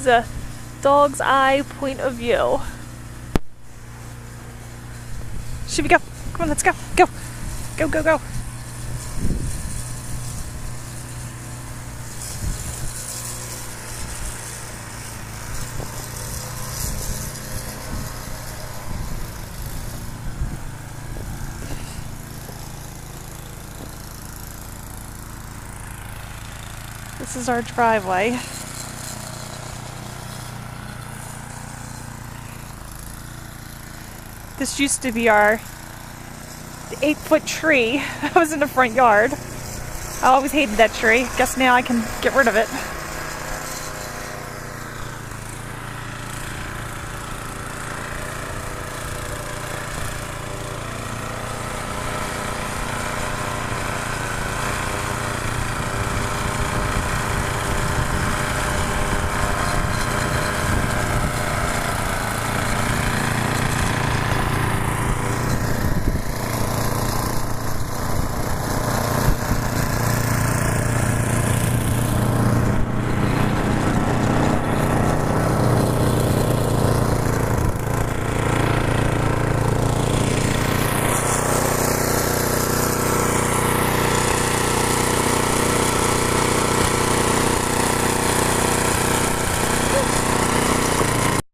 is a dog's eye point of view. Should we go? Come on, let's go. Go. Go, go, go. This is our driveway. This used to be our 8-foot tree that was in the front yard. I always hated that tree. Guess now I can get rid of it.